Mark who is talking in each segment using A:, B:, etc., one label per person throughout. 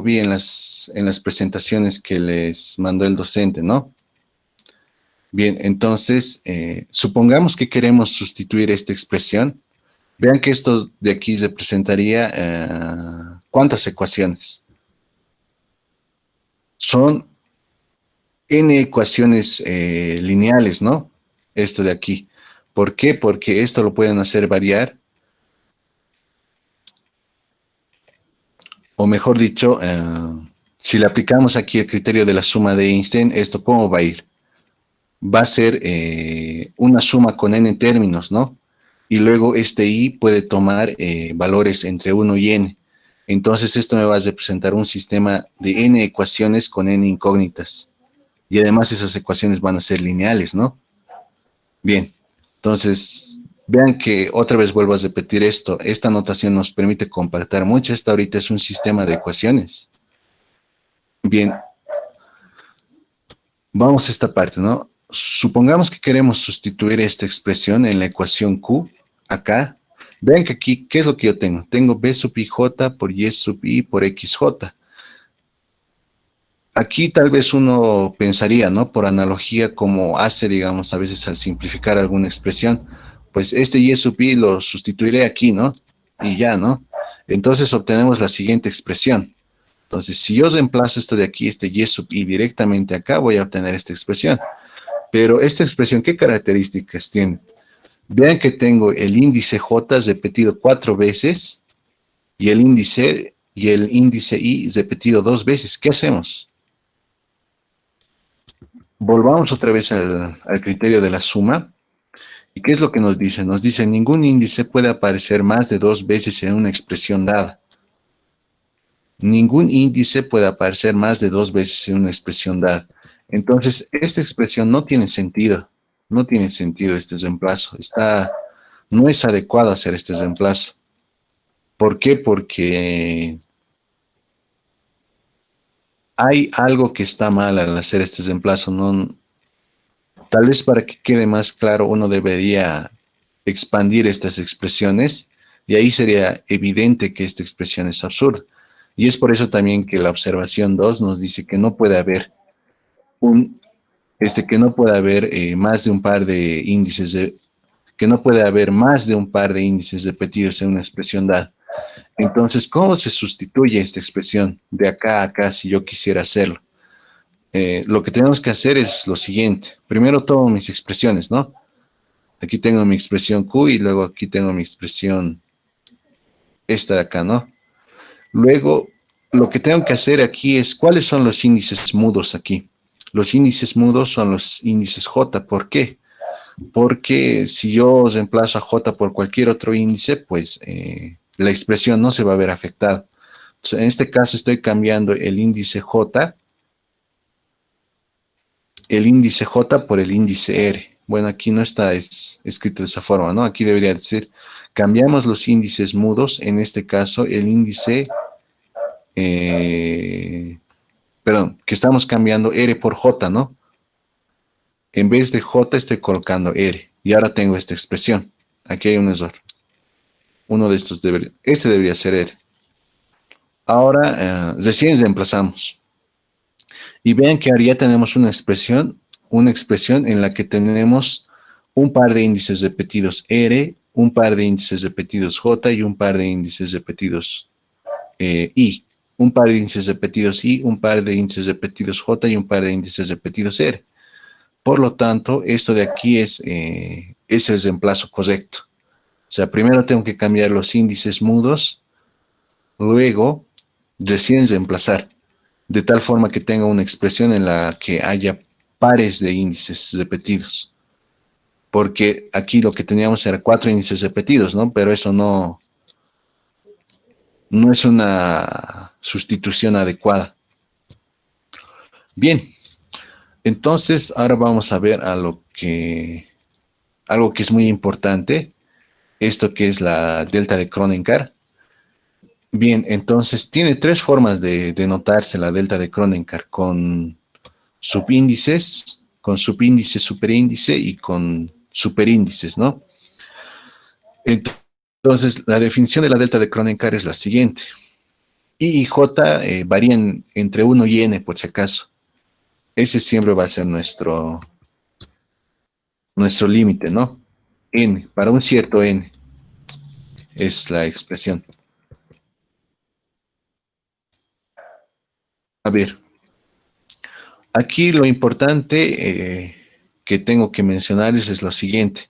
A: vi en las presentaciones que les mandó el docente, ¿no? Bien, entonces, supongamos que queremos sustituir esta expresión. Vean que esto de aquí representaría ¿cuántas ecuaciones? Son n ecuaciones lineales, ¿no? Esto de aquí. ¿Por qué? Porque esto lo pueden hacer variar, o mejor dicho, si le aplicamos aquí el criterio de la suma de Einstein, ¿esto cómo va a ir? Va a ser una suma con n términos, ¿no? Y luego este i puede tomar valores entre 1 y n. Entonces esto me va a representar un sistema de n ecuaciones con n incógnitas. Y además esas ecuaciones van a ser lineales, ¿no? Bien, entonces vean que otra vez vuelvo a repetir esto. Esta notación nos permite compactar mucho. Esta ahorita es un sistema de ecuaciones. Bien, vamos a esta parte, ¿no? Supongamos que queremos sustituir esta expresión en la ecuación Q, acá. Vean que aquí, ¿qué es lo que yo tengo? Tengo B sub ij por Y sub I por XJ. Aquí tal vez uno pensaría, ¿no? Por analogía, como hace, digamos, a veces al simplificar alguna expresión, pues este Y sub I lo sustituiré aquí, ¿no? Y ya, ¿no? Entonces obtenemos la siguiente expresión. Entonces, si yo reemplazo esto de aquí, este Y sub I directamente acá, voy a obtener esta expresión. Pero esta expresión, ¿qué características tiene? Vean que tengo el índice J repetido 4 veces y el índice I repetido 2 veces. ¿Qué hacemos? Volvamos otra vez al criterio de la suma. ¿Y qué es lo que nos dice? Nos dice, ningún índice puede aparecer más de 2 veces en una expresión dada. Ningún índice puede aparecer más de 2 veces en una expresión dada. Entonces, esta expresión no tiene sentido. No tiene sentido este reemplazo. No es adecuado hacer este reemplazo. ¿Por qué? Porque hay algo que está mal al hacer este reemplazo. No, tal vez para que quede más claro, uno debería expandir estas expresiones y ahí sería evidente que esta expresión es absurda. Y es por eso también que la observación 2 nos dice que no puede haber que no puede haber más de un par de índices, que no puede haber más de un par de índices repetidos en una expresión dada. Entonces, ¿cómo se sustituye esta expresión de acá a acá si yo quisiera hacerlo? Lo que tenemos que hacer es lo siguiente. Primero tomo mis expresiones, ¿no? Aquí tengo mi expresión Q y luego aquí tengo mi expresión esta de acá, ¿no? Luego, lo que tengo que hacer aquí es, ¿cuáles son los índices mudos aquí? Los índices mudos son los índices J. ¿Por qué? Porque si yo reemplazo a J por cualquier otro índice, pues la expresión no se va a ver afectada. Entonces, en este caso estoy cambiando el índice J por el índice R. Bueno, aquí no está escrito de esa forma, ¿no? Aquí debería decir, cambiamos los índices mudos, en este caso el índice, perdón, que estamos cambiando R por J, ¿no? En vez de J estoy colocando R. Y ahora tengo esta expresión. Aquí hay un error. Uno de estos este debería ser R. Ahora, recién reemplazamos. Y vean que ahora ya tenemos una expresión en la que tenemos un par de índices repetidos R, un par de índices repetidos J y un par de índices repetidos I. Un par de índices repetidos I, un par de índices repetidos J y un par de índices repetidos R. Por lo tanto, esto de aquí es el reemplazo correcto. O sea, primero tengo que cambiar los índices mudos, luego recién reemplazar, de tal forma que tenga una expresión en la que haya pares de índices repetidos. Porque aquí lo que teníamos era 4 índices repetidos, ¿no? Pero eso no es una sustitución adecuada. Bien, entonces ahora vamos a ver algo que es muy importante, esto que es la delta de Kronecker. Bien, entonces tiene 3 formas de notarse la delta de Kronecker, con subíndices, con subíndice, superíndice y con superíndices, ¿no? Entonces, la definición de la delta de Kronecker es la siguiente. I y J varían entre 1 y n, por si acaso. Ese siempre va a ser nuestro límite, ¿no? N, para un cierto n, es la expresión. A ver, aquí lo importante que tengo que mencionarles es lo siguiente,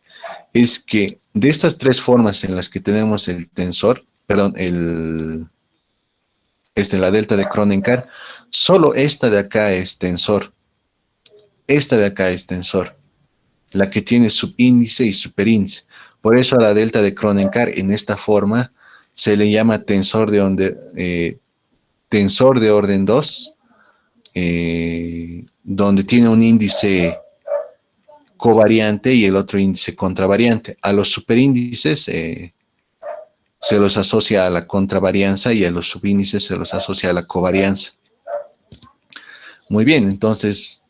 A: es que de estas tres formas en las que tenemos el tensor, perdón, la delta de Kronecker, solo esta de acá es tensor. Esta de acá es tensor, la que tiene subíndice y superíndice. Por eso a la delta de Kronecker en esta forma se le llama tensor de orden 2, donde tiene un índice covariante y el otro índice contravariante. A los superíndices se los asocia a la contravarianza y a los subíndices se los asocia a la covarianza. Muy bien, entonces,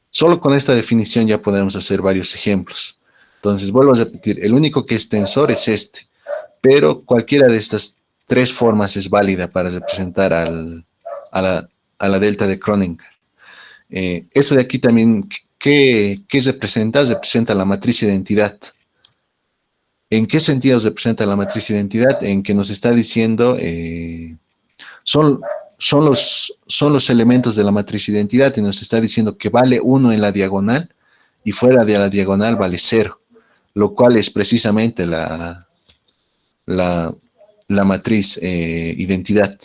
A: solo con esta definición ya podemos hacer varios ejemplos. Entonces, vuelvo a repetir, el único que es tensor es este, pero cualquiera de estas tres formas es válida para representar a la delta de Kronecker. Eso de aquí también, ¿qué representa? Representa la matriz identidad. ¿En qué sentido representa la matriz identidad? En que nos está diciendo, son los elementos de la matriz identidad y nos está diciendo que vale 1 en la diagonal y fuera de la diagonal vale 0, lo cual es precisamente la matriz identidad.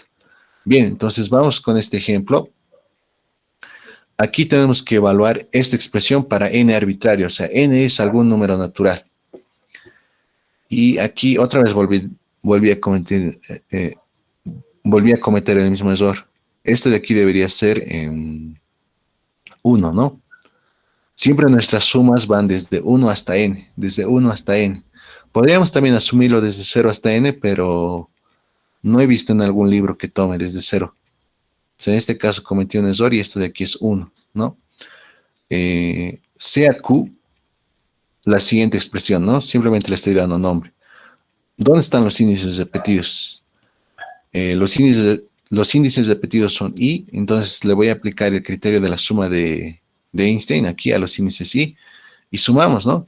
A: Bien, entonces vamos con este ejemplo. Aquí tenemos que evaluar esta expresión para n arbitrario, o sea, n es algún número natural. Y aquí otra vez volví a cometer el mismo error. Esto de aquí debería ser 1, ¿no? Siempre nuestras sumas van desde 1 hasta n, desde 1 hasta n. Podríamos también asumirlo desde 0 hasta n, pero no he visto en algún libro que tome desde 0. O sea, en este caso cometí un error y esto de aquí es 1, ¿no? Sea Q la siguiente expresión, ¿no? Simplemente le estoy dando nombre. ¿Dónde están los índices repetidos? Los índices repetidos son I, entonces le voy a aplicar el criterio de la suma de Einstein aquí a los índices I, y sumamos, ¿no?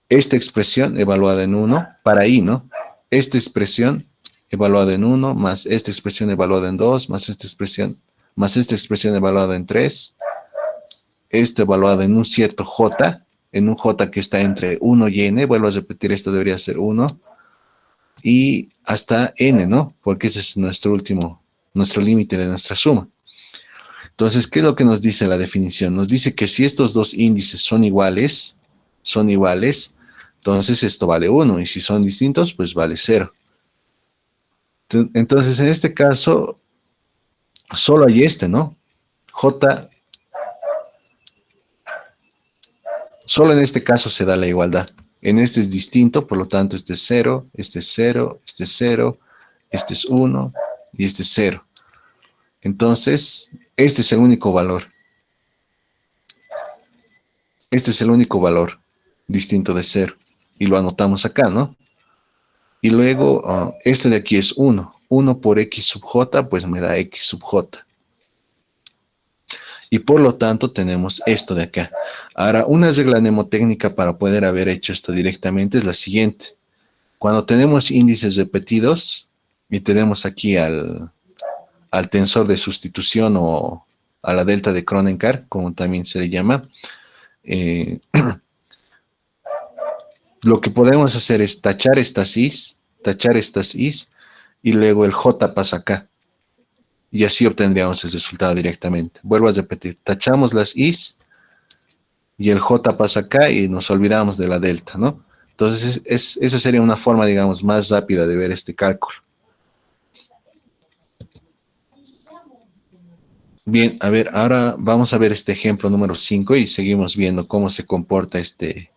A: Esta expresión evaluada en 1 para I, ¿no? Esta expresión evaluada en 1, más esta expresión evaluada en 2, más esta expresión evaluada en 3, esto evaluado en un cierto J, en un J que está entre 1 y N, vuelvo a repetir, esto debería ser 1, y hasta N, ¿no? Porque ese es nuestro límite de nuestra suma. Entonces, ¿qué es lo que nos dice la definición? Nos dice que si estos dos índices son iguales, entonces esto vale 1, y si son distintos, pues vale 0. Entonces, en este caso, solo hay este, ¿no? J, solo en este caso se da la igualdad. En este es distinto, por lo tanto, este es 0, este es 0, este es 0, este es 1 y este es 0. Entonces, este es el único valor. Este es el único valor distinto de 0. Y lo anotamos acá, ¿no? Y luego, este de aquí es 1. 1 por x sub j, pues me da x sub j. Y por lo tanto tenemos esto de acá. Ahora, una regla mnemotécnica para poder haber hecho esto directamente es la siguiente. Cuando tenemos índices repetidos y tenemos aquí al tensor de sustitución o a la delta de Kronecker, como también se le llama, lo que podemos hacer es tachar estas i's, y luego el j pasa acá. Y así obtendríamos el resultado directamente. Vuelvo a repetir, tachamos las i's y el j pasa acá y nos olvidamos de la delta, ¿no? Entonces, esa sería una forma, digamos, más rápida de ver este cálculo. Bien, a ver, ahora vamos a ver este ejemplo número 5 y seguimos viendo cómo se comporta esto de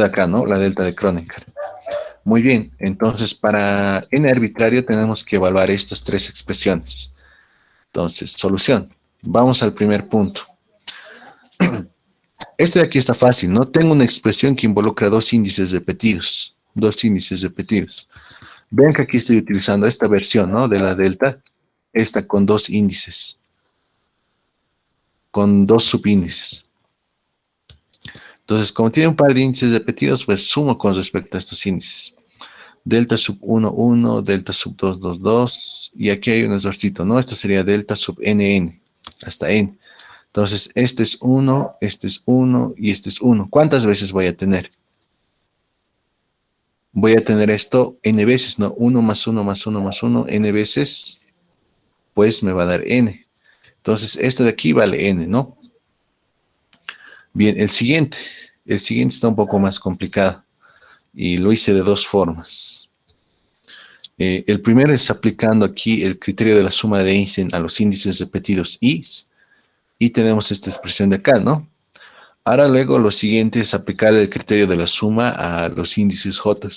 A: acá, ¿no? La delta de Kronecker. Muy bien, entonces para n arbitrario tenemos que evaluar estas tres expresiones. Entonces, solución. Vamos al primer punto. Este de aquí está fácil, ¿no? Tengo una expresión que involucra dos índices repetidos. Dos índices repetidos. Vean que aquí estoy utilizando esta versión, ¿no? De la delta, esta con dos índices, con dos subíndices. Entonces, como tiene un par de índices repetidos, pues sumo con respecto a estos índices. Delta sub 1, 1, delta sub 2, 2, 2, y aquí hay un errorcito, ¿no? Esto sería delta sub nn, hasta n. Entonces, este es 1 y este es 1. ¿Cuántas veces voy a tener? Voy a tener esto n veces, ¿no? 1 más 1 más 1 más 1, n veces, pues me va a dar n. Entonces, este de aquí vale n, ¿no? Bien, el siguiente está un poco más complicado y lo hice de dos formas. El primero es aplicando aquí el criterio de la suma de Einstein a los índices repetidos y tenemos esta expresión de acá, ¿no? Ahora luego lo siguiente es aplicar el criterio de la suma a los índices J.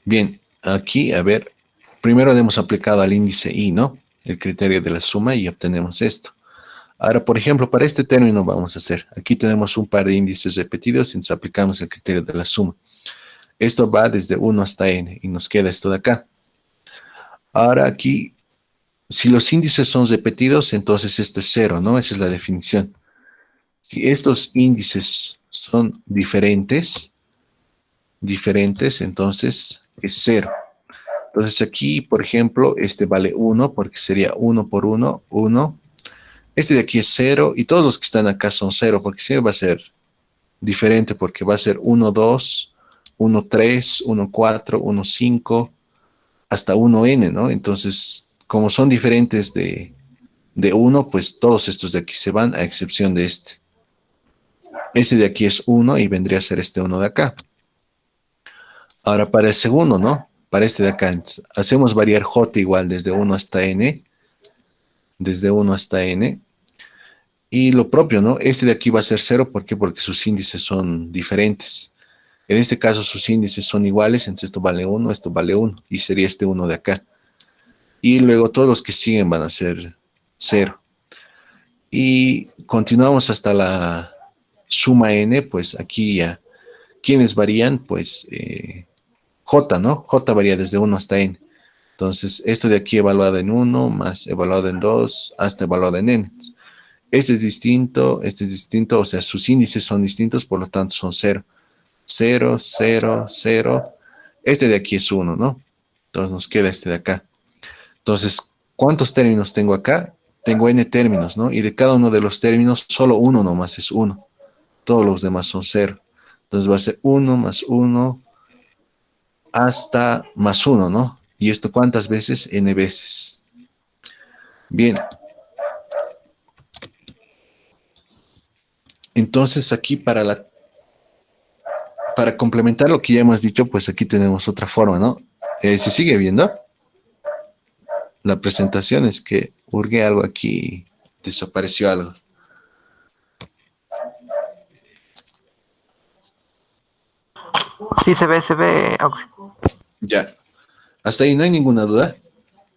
A: Bien, aquí, a ver, primero hemos aplicado al índice I, ¿no? El criterio de la suma y obtenemos esto. Ahora, por ejemplo, para este término vamos a hacer, aquí tenemos un par de índices repetidos y nos aplicamos el criterio de la suma. Esto va desde 1 hasta n y nos queda esto de acá. Ahora aquí, si los índices son repetidos, entonces esto es 0, ¿no? Esa es la definición. Si estos índices son diferentes, entonces es 0. Entonces aquí, por ejemplo, este vale 1 porque sería 1 por 1, 1. Este de aquí es 0 y todos los que están acá son 0 porque siempre va a ser diferente porque va a ser 1, 2, 1, 3, 1, 4, 1, 5, hasta 1n, ¿no? Entonces, como son diferentes de 1, pues todos estos de aquí se van a excepción de este. Este de aquí es 1 y vendría a ser este 1 de acá. Ahora para el segundo, ¿no? Para este de acá, hacemos variar j igual desde 1 hasta n. Desde 1 hasta n. Y lo propio, ¿no? Este de aquí va a ser 0, ¿por qué? Porque sus índices son diferentes. En este caso sus índices son iguales, entonces esto vale 1, esto vale 1, y sería este 1 de acá. Y luego todos los que siguen van a ser 0. Y continuamos hasta la suma n, pues aquí ya, ¿quiénes varían? Pues j, ¿no? J varía desde 1 hasta n. Entonces, esto de aquí evaluado en 1, más evaluado en 2, hasta evaluado en n. Este es distinto, o sea, sus índices son distintos, por lo tanto son 0. 0, 0, 0. Este de aquí es 1, ¿no? Entonces nos queda este de acá. Entonces, ¿cuántos términos tengo acá? Tengo n términos, ¿no? Y de cada uno de los términos, solo uno nomás es 1. Todos los demás son 0. Entonces va a ser 1 más 1 hasta más 1, ¿no? ¿Y esto cuántas veces? N veces. Bien. Entonces aquí para complementar lo que ya hemos dicho, pues aquí tenemos otra forma, ¿no? ¿Se sigue viendo? La presentación es que hurgué algo aquí, desapareció algo.
B: Sí, se ve, Auxi.
A: Ya. Hasta ahí no hay ninguna duda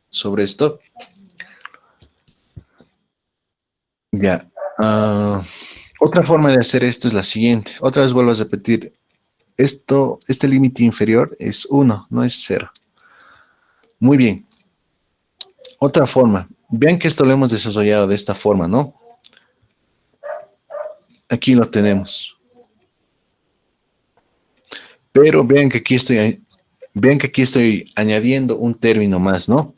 A: sobre esto. Ya. Otra forma de hacer esto es la siguiente. Otra vez vuelvo a repetir. Este límite inferior es 1, no es 0. Muy bien. Otra forma. Vean que esto lo hemos desarrollado de esta forma, ¿no? Aquí lo tenemos. Pero vean que aquí estoy añadiendo un término más, ¿no?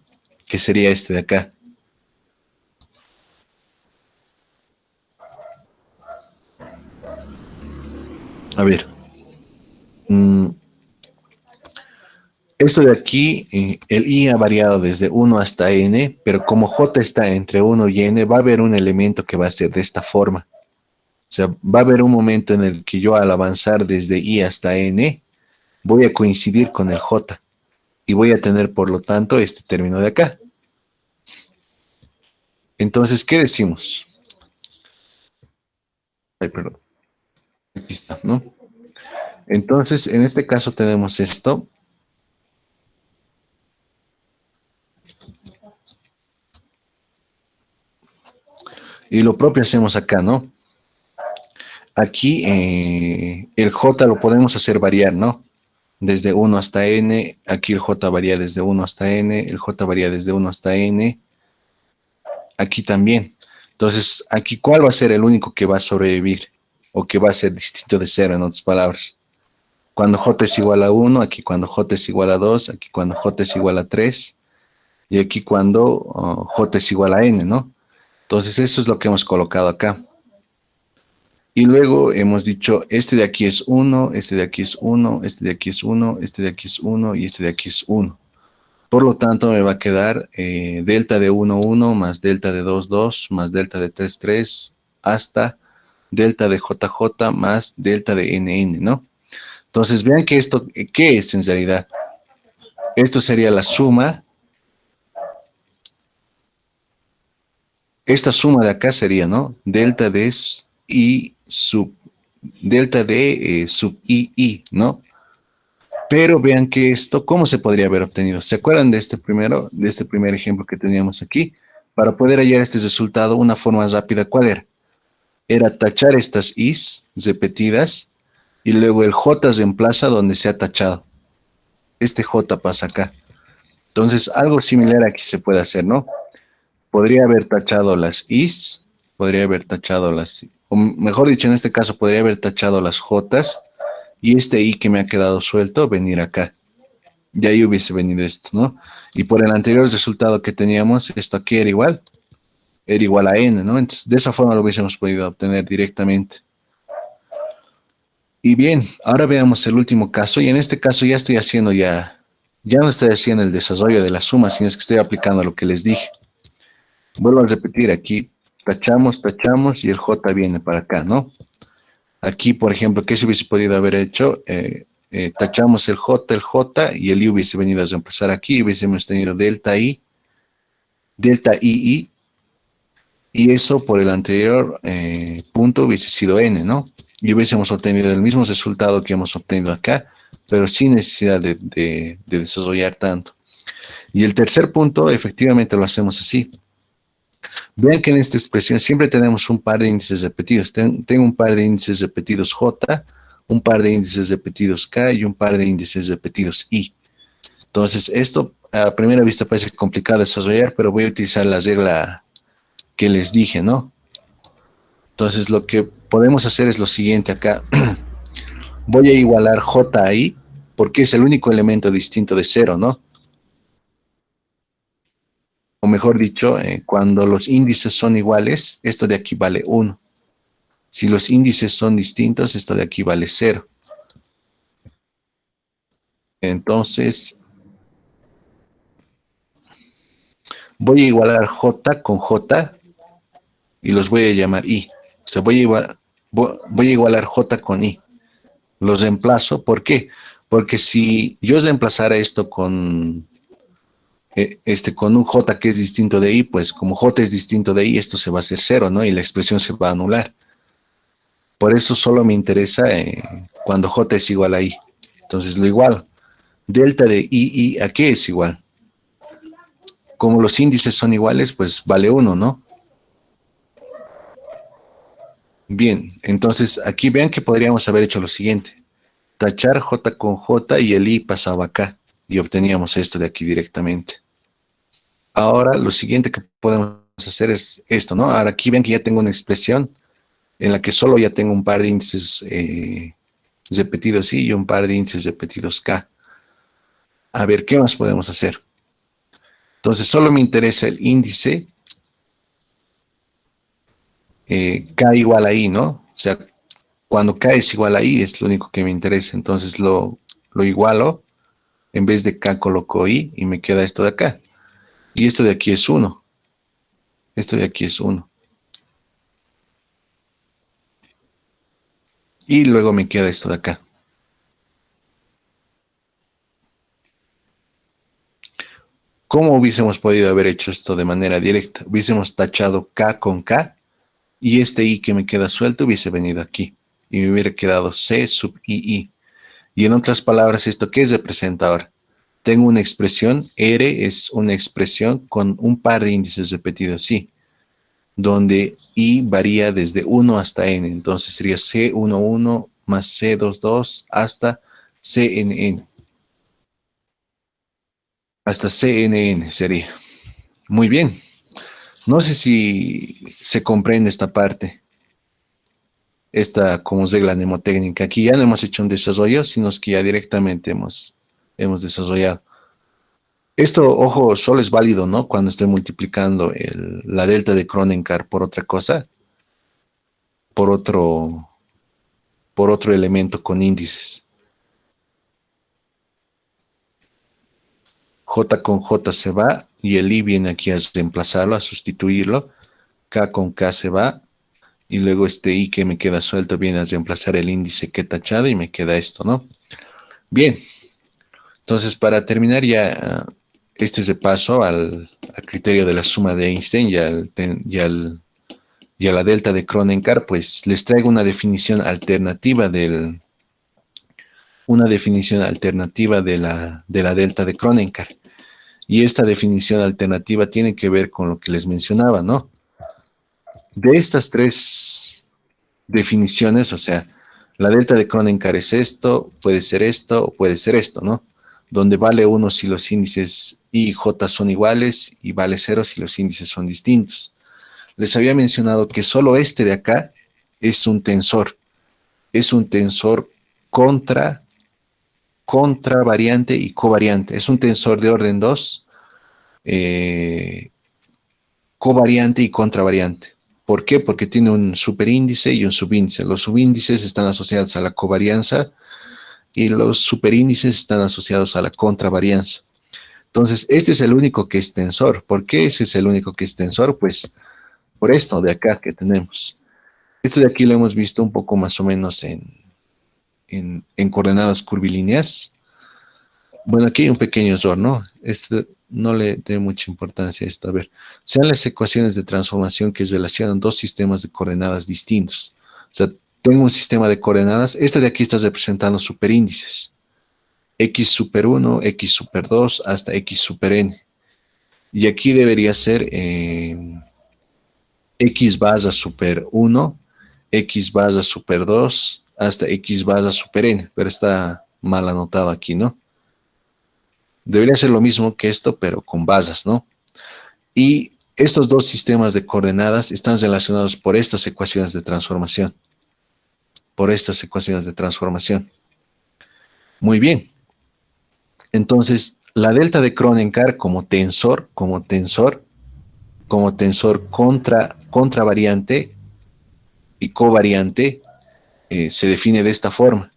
A: Que sería este de acá. A ver. Esto de aquí, el i ha variado desde 1 hasta n, pero como j está entre 1 y n, va a haber un elemento que va a ser de esta forma. O sea, va a haber un momento en el que yo al avanzar desde i hasta n, voy a coincidir con el j. Y voy a tener, por lo tanto, este término de acá. Entonces, ¿qué decimos? Ay, perdón. Aquí está, ¿no? Entonces, en este caso tenemos esto. Y lo propio hacemos acá, ¿no? Aquí el J lo podemos hacer variar, ¿no? Desde 1 hasta N, aquí el J varía desde 1 hasta N, el J varía desde 1 hasta N, aquí también. Entonces, aquí, ¿cuál va a ser el único que va a sobrevivir? O que va a ser distinto de cero, en otras palabras. Cuando J es igual a 1, aquí cuando J es igual a 2, aquí cuando J es igual a 3, y aquí cuando J es igual a N, ¿no? Entonces, eso es lo que hemos colocado acá. Y luego hemos dicho, este de aquí es 1, este de aquí es 1, este de aquí es 1, este de aquí es 1 y este de aquí es 1. Por lo tanto, me va a quedar delta de 1, 1 más delta de 2, 2 más delta de 3, 3 hasta delta de JJ más delta de NN, ¿no? Entonces, vean que esto, ¿qué es en realidad? Esto sería la suma. Esta suma de acá sería, ¿no? Delta de I sub, delta de sub I, ¿no? Pero vean que esto, ¿cómo se podría haber obtenido? ¿Se acuerdan de este primero, de este primer ejemplo que teníamos aquí? Para poder hallar este resultado, una forma rápida, ¿cuál era? Era tachar estas Is repetidas y luego el J reemplaza donde se ha tachado. Este J pasa acá. Entonces, algo similar aquí se puede hacer, ¿no? Podría haber tachado las Is, podría haber tachado las, o mejor dicho, en este caso, podría haber tachado las Jotas y este I que me ha quedado suelto, venir acá. Y ahí hubiese venido esto, ¿no? Y por el anterior resultado que teníamos, esto aquí era igual a n, ¿no? Entonces, de esa forma lo hubiésemos podido obtener directamente. Y bien, ahora veamos el último caso, y en este caso ya estoy haciendo ya no estoy haciendo el desarrollo de la suma, sino es que estoy aplicando lo que les dije. Vuelvo a repetir, aquí tachamos, tachamos, y el j viene para acá, ¿no? Aquí, por ejemplo, ¿qué se hubiese podido haber hecho? Tachamos el J y el I hubiese venido a reemplazar aquí, y hubiésemos tenido delta I, y eso por el anterior punto hubiese sido N, ¿no? Y hubiésemos obtenido el mismo resultado que hemos obtenido acá, pero sin necesidad de desarrollar tanto. Y el tercer punto, efectivamente lo hacemos así. Vean que en esta expresión siempre tenemos un par de índices repetidos. Tengo un par de índices repetidos J, un par de índices repetidos K y un par de índices repetidos I. Entonces, esto a primera vista parece complicado de desarrollar, pero voy a utilizar la regla que les dije, ¿no? Entonces, lo que podemos hacer es lo siguiente acá. Voy a igualar J a I, porque es el único elemento distinto de cero, ¿no? O mejor dicho, cuando los índices son iguales, esto de aquí vale 1. Si los índices son distintos, esto de aquí vale 0. Entonces, voy a igualar J con J y los voy a llamar I. O sea, voy a igualar J con I. Los reemplazo. ¿Por qué? Porque si yo reemplazara esto con un J que es distinto de I, pues como J es distinto de I, esto se va a hacer 0, ¿no? Y la expresión se va a anular. Por eso solo me interesa cuando J es igual a I. Entonces lo igual. Delta de I, ¿a qué es igual? Como los índices son iguales, pues vale 1, ¿no? Bien, entonces aquí vean que podríamos haber hecho lo siguiente. Tachar J con J y el I pasaba acá. Y obteníamos esto de aquí directamente. Ahora lo siguiente que podemos hacer es esto, ¿no? Ahora aquí ven que ya tengo una expresión en la que solo ya tengo un par de índices repetidos I y un par de índices repetidos K. A ver, ¿qué más podemos hacer? Entonces solo me interesa el índice K igual a I, ¿no? O sea, cuando K es igual a I es lo único que me interesa. Entonces lo igualo, en vez de K coloco I y me queda esto de acá. Y esto de aquí es 1. Esto de aquí es 1. Y luego me queda esto de acá. ¿Cómo hubiésemos podido haber hecho esto de manera directa? Hubiésemos tachado K con K y este i que me queda suelto hubiese venido aquí y me hubiera quedado c sub ii. Y en otras palabras, ¿esto qué representa ahora? Tengo una expresión, R es una expresión con un par de índices repetidos, sí, donde i varía desde 1 hasta n. Entonces sería C11 más C22 hasta CNN. Hasta CNN sería. Muy bien. No sé si se comprende esta parte, esta como regla mnemotécnica. Aquí ya no hemos hecho un desarrollo, sino que ya directamente hemos desarrollado. Esto, ojo, solo es válido, ¿no? Cuando estoy multiplicando la delta de Kronenkar por otra cosa, por otro, por otro elemento con índices. J con J se va y el I viene aquí a reemplazarlo, a sustituirlo. K con K se va y luego este I que me queda suelto viene a reemplazar el índice que he tachado y me queda esto, ¿no? Bien, entonces para terminar ya este repaso al criterio de la suma de Einstein y a la delta de Kronenkar, pues les traigo una definición alternativa de la delta de Kronenkar. Y esta definición alternativa tiene que ver con lo que les mencionaba, ¿no? De estas tres definiciones, o sea, la delta de Kronenkar es esto, o puede ser esto, ¿no? Donde vale 1 si los índices I y J son iguales y vale 0 si los índices son distintos. Les había mencionado que solo este de acá es un tensor contra variante y covariante. Es un tensor de orden 2, covariante y contravariante. ¿Por qué? Porque tiene un superíndice y un subíndice. Los subíndices están asociados a la covarianza y los superíndices están asociados a la contravarianza. Entonces, este es el único que es tensor. ¿Por qué ese es el único que es tensor? Pues por esto de acá que tenemos. Esto de aquí lo hemos visto un poco más o menos en coordenadas curvilíneas. Bueno, aquí hay un pequeño error, ¿no? No le dé mucha importancia a esto. A ver, sean las ecuaciones de transformación que relacionan dos sistemas de coordenadas distintos. O sea, tengo un sistema de coordenadas. Este de aquí está representando superíndices. X super 1, X super 2, hasta X super n. Y aquí debería ser X barra super 1, X barra super 2, hasta X barra super n. Pero está mal anotado aquí, ¿no? Debería ser lo mismo que esto, pero con basas, ¿no? Y estos dos sistemas de coordenadas están relacionados por estas ecuaciones de transformación. Por estas ecuaciones de transformación. Muy bien. Entonces, la delta de Kronenkar como tensor contravariante y covariante, se define de esta forma,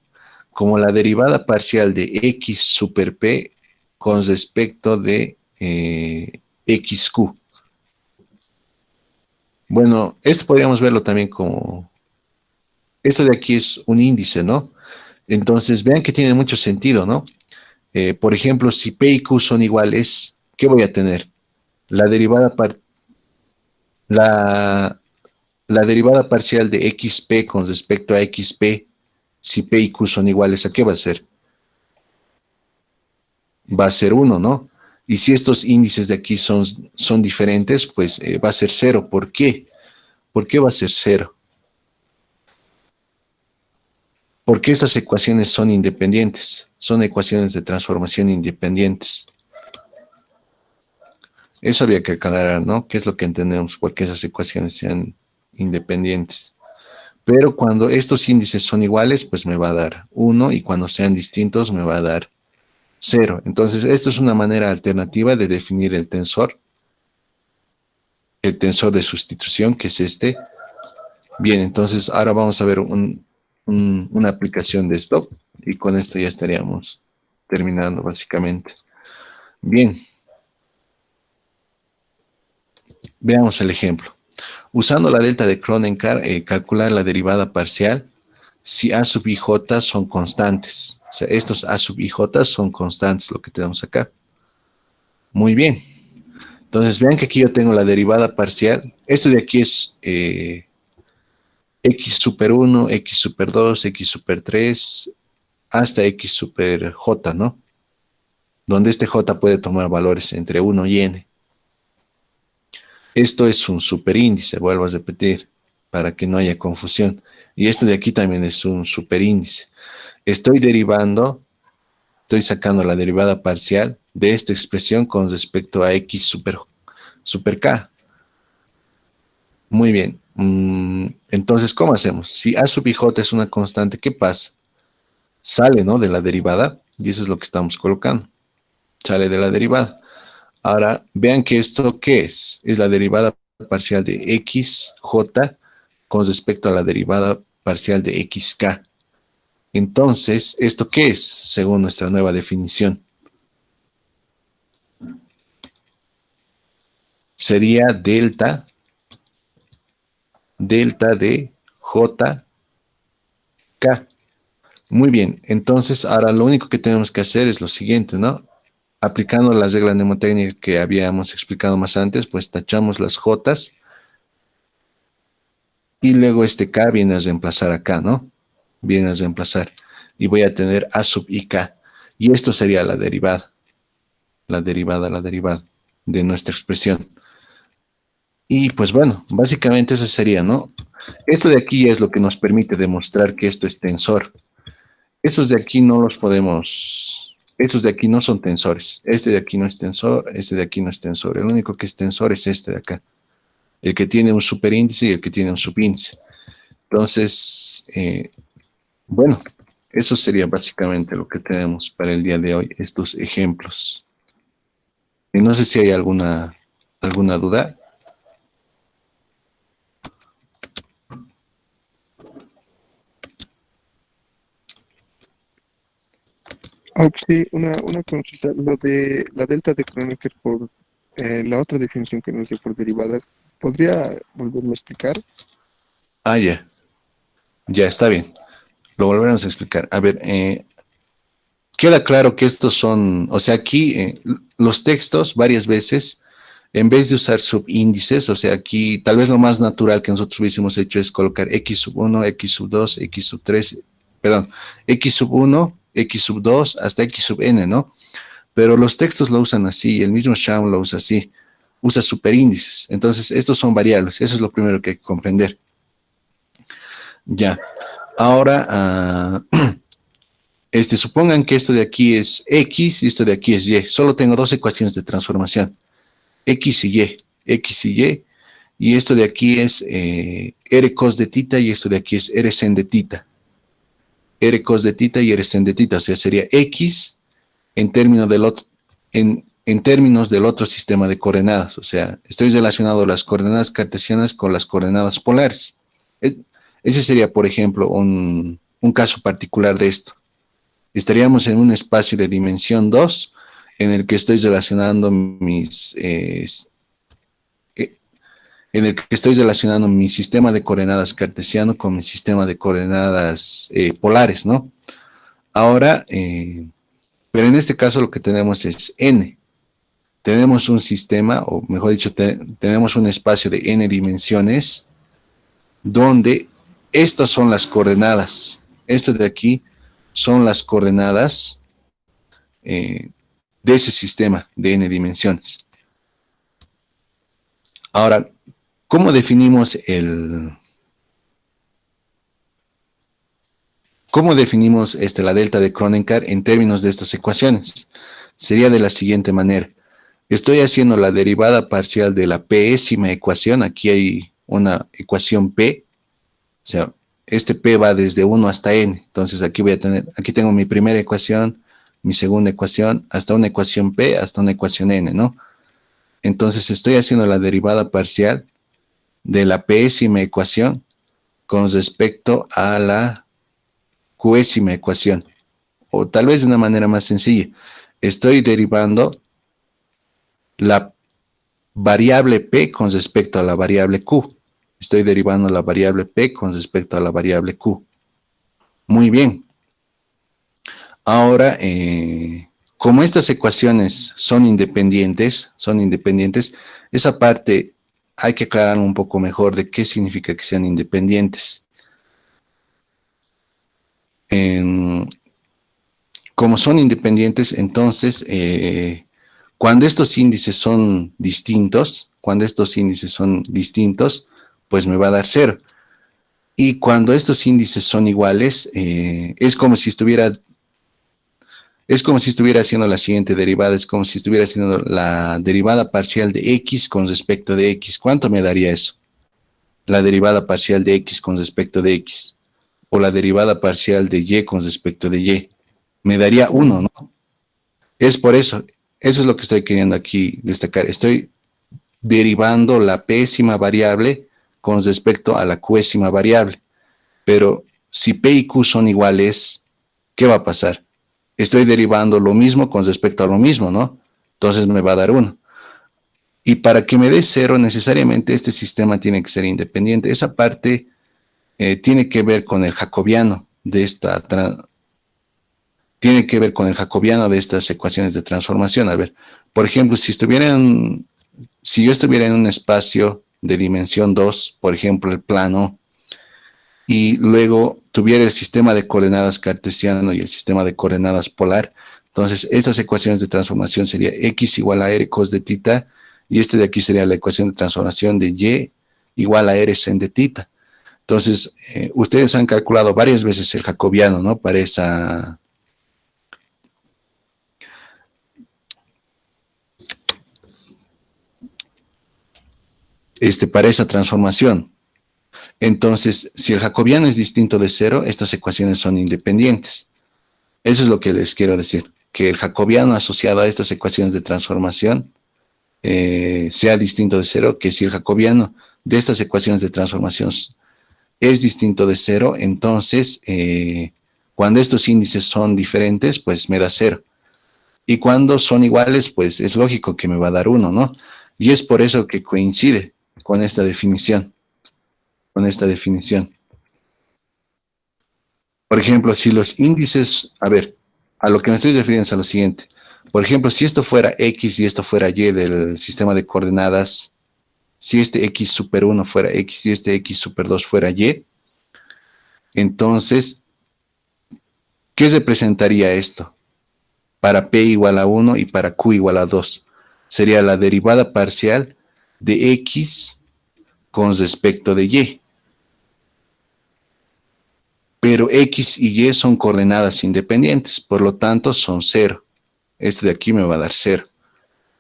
A: como la derivada parcial de x super p con respecto de xq. Bueno, esto podríamos verlo también como, esto de aquí es un índice, ¿no? Entonces, vean que tiene mucho sentido, ¿no? Por ejemplo, si P y Q son iguales, ¿qué voy a tener? La derivada, la, la derivada parcial de XP con respecto a XP, si P y Q son iguales, ¿a qué va a ser? Va a ser 1, ¿no? Y si estos índices de aquí son diferentes, pues va a ser 0. ¿Por qué? ¿Por qué va a ser 0? Porque estas ecuaciones son independientes, son ecuaciones de transformación independientes. Eso había que aclarar, ¿no? ¿Qué es lo que entendemos por qué esas ecuaciones sean independientes? Pero cuando estos índices son iguales, pues me va a dar 1 y cuando sean distintos me va a dar 0. Entonces, esto es una manera alternativa de definir el tensor de sustitución, que es este. Bien, entonces ahora vamos a ver una aplicación de esto y con esto ya estaríamos terminando básicamente. Bien, veamos el ejemplo. Usando la delta de Kronenkar, calcular la derivada parcial si A sub i j son constantes. O sea, estos A sub i j son constantes, lo que tenemos acá. Muy bien. Entonces, vean que aquí yo tengo la derivada parcial. Esto de aquí es X super 1, X super 2, X super 3, hasta X super J, ¿no? Donde este J puede tomar valores entre 1 y n. Esto es un superíndice, vuelvo a repetir, para que no haya confusión. Y esto de aquí también es un superíndice. Estoy derivando, estoy sacando la derivada parcial de esta expresión con respecto a X super K. Muy bien. Entonces, ¿cómo hacemos? Si A sub i j es una constante, ¿qué pasa? Sale, ¿no?, de la derivada, y eso es lo que estamos colocando. Sale de la derivada. Ahora, vean que esto, ¿qué es? Es la derivada parcial de xj con respecto a la derivada parcial de xk. Entonces, ¿esto qué es? Según nuestra nueva definición. Sería delta de jk. Muy bien, entonces ahora lo único que tenemos que hacer es lo siguiente, ¿no? Aplicando la regla mnemotécnica que habíamos explicado más antes, pues tachamos las jotas y luego este k viene a reemplazar acá, ¿no? Viene a reemplazar. Y voy a tener a sub ik. Y esto sería la derivada de nuestra expresión. Y pues bueno, básicamente eso sería, ¿no? Esto de aquí es lo que nos permite demostrar que esto es tensor. Esos de aquí no los podemos, estos de aquí no son tensores. Este de aquí no es tensor, este de aquí no es tensor. El único que es tensor es este de acá. El que tiene un superíndice y el que tiene un subíndice. Entonces, bueno, eso sería básicamente lo que tenemos para el día de hoy, estos ejemplos. Y no sé si hay alguna duda.
C: Sí, una consulta. Lo de la delta de Kronecker por la otra definición que nos dio por derivadas, ¿podría volverme a explicar?
A: Ah, ya. Ya, está bien. Lo volveremos a explicar. A ver, queda claro que estos son, o sea, aquí los textos varias veces, en vez de usar subíndices, o sea, aquí tal vez lo más natural que nosotros hubiésemos hecho es colocar x sub 1, x sub 2, x sub 3, perdón, x sub 1, x sub 2, hasta x sub n, ¿no? Pero los textos lo usan así, el mismo Schaum lo usa así, usa superíndices. Entonces, estos son variables, eso es lo primero que hay que comprender. Ya, ahora, supongan que esto de aquí es X y esto de aquí es Y. Solo tengo dos ecuaciones de transformación, X y Y, y esto de aquí es R cos de tita y esto de aquí es R sen de tita. R cos de tita y R sen de tita, o sea, sería X en términos del otro, en términos del otro sistema de coordenadas, o sea, estoy relacionando las coordenadas cartesianas con las coordenadas polares. Ese sería, por ejemplo, un caso particular de esto. Estaríamos en un espacio de dimensión 2 en el que estoy relacionando mi sistema de coordenadas cartesiano con mi sistema de coordenadas polares, ¿no? Ahora, pero en este caso lo que tenemos es n. Tenemos un sistema, o mejor dicho, tenemos un espacio de n dimensiones donde estas son las coordenadas. Esto de aquí son las coordenadas de ese sistema de n dimensiones. Ahora, ¿cómo definimos la delta de Kronecker en términos de estas ecuaciones? Sería de la siguiente manera. Estoy haciendo la derivada parcial de la pésima ecuación. Aquí hay una ecuación P. O sea, este P va desde 1 hasta n. Entonces aquí tengo mi primera ecuación, mi segunda ecuación, hasta una ecuación P, hasta una ecuación n, ¿no? Entonces estoy haciendo la derivada parcial de la pésima ecuación con respecto a la qésima ecuación. O tal vez de una manera más sencilla. Estoy derivando la variable P con respecto a la variable Q. Estoy derivando la variable P con respecto a la variable Q. Muy bien. Ahora, como estas ecuaciones son independientes, esa parte hay que aclarar un poco mejor de qué significa que sean independientes. como son independientes, entonces, cuando estos índices son distintos, pues me va a dar 0. Y cuando estos índices son iguales, es como si estuviera haciendo la siguiente derivada, es como si estuviera haciendo la derivada parcial de x con respecto de x. ¿Cuánto me daría eso? La derivada parcial de x con respecto de x. O la derivada parcial de y con respecto de y. Me daría 1, ¿no? Es por eso es lo que estoy queriendo aquí destacar. Estoy derivando la pésima variable con respecto a la qésima variable. Pero si P y Q son iguales, ¿qué va a pasar? Estoy derivando lo mismo con respecto a lo mismo, ¿no? Entonces me va a dar 1. Y para que me dé 0, necesariamente este sistema tiene que ser independiente. Esa parte tiene que ver con el jacobiano de estas ecuaciones de transformación. A ver, por ejemplo, si yo estuviera en un espacio de dimensión 2, por ejemplo, el plano, y luego tuviera el sistema de coordenadas cartesiano y el sistema de coordenadas polar, entonces estas ecuaciones de transformación sería x igual a r cos de tita, y este de aquí sería la ecuación de transformación de y igual a r sen de tita. Entonces, ustedes han calculado varias veces el jacobiano, ¿no? Para esa transformación. Entonces, si el jacobiano es distinto de 0, estas ecuaciones son independientes. Eso es lo que les quiero decir, que el jacobiano asociado a estas ecuaciones de transformación sea distinto de 0, que si el jacobiano de estas ecuaciones de transformación es distinto de 0, entonces cuando estos índices son diferentes, pues me da 0. Y cuando son iguales, pues es lógico que me va a dar 1, ¿no? Y es por eso que coincide con esta definición. Por ejemplo, si los índices, a ver, a lo que me estoy refiriendo es a lo siguiente. Por ejemplo, si esto fuera X y esto fuera Y del sistema de coordenadas, si este X super 1 fuera X y este X super 2 fuera Y, entonces, ¿qué representaría esto? Para P igual a 1 y para Q igual a 2. Sería la derivada parcial de X con respecto de Y. Pero X y Y son coordenadas independientes, por lo tanto son 0. Este de aquí me va a dar 0.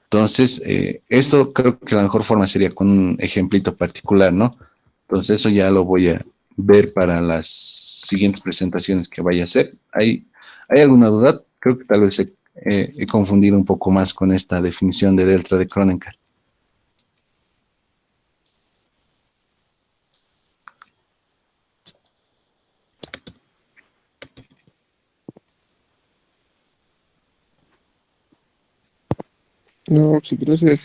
A: Entonces, esto creo que la mejor forma sería con un ejemplito particular, ¿no? Entonces, eso ya lo voy a ver para las siguientes presentaciones que vaya a hacer. ¿Hay alguna duda? Creo que tal vez he confundido un poco más con esta definición de delta de Kronecker.
C: No, sí, gracias.